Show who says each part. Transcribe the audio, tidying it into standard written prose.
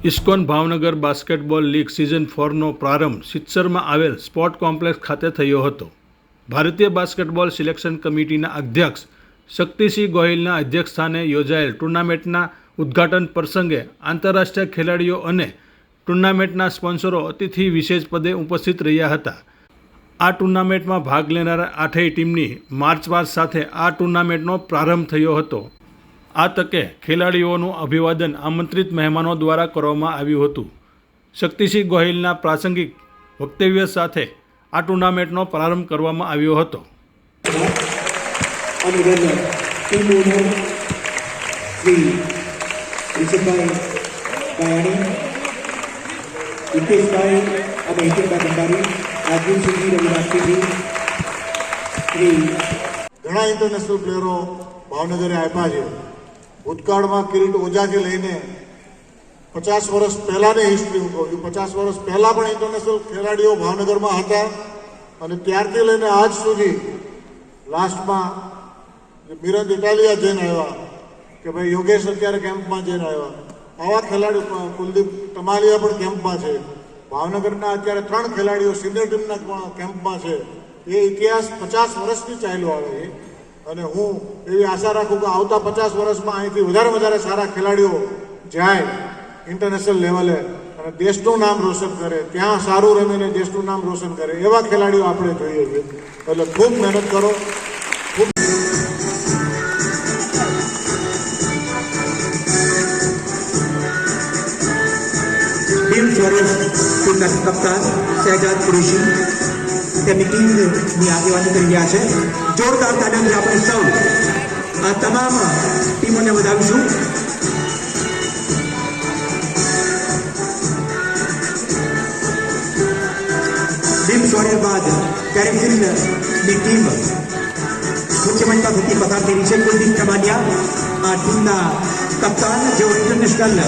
Speaker 1: ISKCON Bhavnagar basketball league season 4નો પ્રારંભ સિત્સરમાં આવેલ સ્પોર્ટ કોમ્પ્લેક્સ ખાતે થયો હતો. ભારતીય બાસ્કેટબોલ સિલેક્શન કમિટીના અધ્યક્ષ શક્તિસિંહ ગોહિલના અધ્યક્ષસ્થાને યોજાયેલ ટુર્નામેન્ટના ઉદ્ઘાટન પ્રસંગે આંતરરાષ્ટ્રીય ખેલાડીઓ અને ટુર્નામેન્ટના સ્પોન્સરો અતિથિ વિશેષ પદે ઉપસ્થિત રહ્યા હતા. આ ટુર્નામેન્ટમાં ભાગ લેનારા 8 ટીમની માર્ચ પાસ્ટ સાથે આ ટુર્નામેન્ટનો પ્રારંભ થયો હતો. આ તકે ખેલાડીઓનું અભિવાદન આમંત્રિત મહેમાનો દ્વારા કરવામાં આવ્યું હતું. શક્તિસિંહ ગોહિલના પ્રાસંગિક વક્તવ્ય સાથે આ ટુર્નામેન્ટનો પ્રારંભ કરવામાં આવ્યો હતો.
Speaker 2: ઘણા ઇન્ટરનેશનલ પ્લેયરો ભાવનગરે આપ્યા છે. ભૂતકાળમાં કિરીટ ઓઝાથી લઈને 50 વર્ષ પહેલાંની હિસ્ટ્રી હું કહું છું. 50 વર્ષ પહેલાં પણ ઇન્ટરનેશનલ ખેલાડીઓ ભાવનગરમાં હતા અને ત્યારથી લઈને આજ સુધી લાસ્ટમાં મિરંદ ઇટાલિયા જઈને આવ્યા કે ભાઈ યોગેશ અત્યારે કેમ્પમાં જઈને આવ્યા. આવા ખેલાડીઓ કુલદીપ ટમાલિયા પણ કેમ્પમાં છે. ભાવનગરના અત્યારે 3 ખેલાડીઓ સિનિયર ટીમના કેમ્પમાં છે. એ ઇતિહાસ 50 વર્ષથી ચાલ્યો આવે છે અને હું એવી આશા રાખું કે આવતા 50 વર્ષમાં અહીંથી વધારે સારા ખેલાડીઓ જાય ઇન્ટરનેશનલ લેવલે અને દેશનું નામ રોશન કરે, ત્યાં સારું રમીને દેશનું નામ રોશન કરે એવા ખેલાડીઓ આપણે જોઈએ છીએ. એટલે ખૂબ મહેનત કરો.
Speaker 3: ટીમ ફ્લોરેન્સ ટીમના કપ્તાન શહેજાદ કુરેશી તેમની ટીમની આગેવાની કરી રહ્યા છે. જોરદાર તાલીમથી આપણે સૌ આ તમામ ટીમોને વધાવીશું. ટીમ ફ્લોરેન્સ બાદ કેરેક્ટરની ટીમ મુખ્ય મંચ થકી પસાર થઈ રહી છે. કુલદીપ ટમાલિયા આ ટીમના કપ્તાન જેઓ ઇન્ટરનેશનલ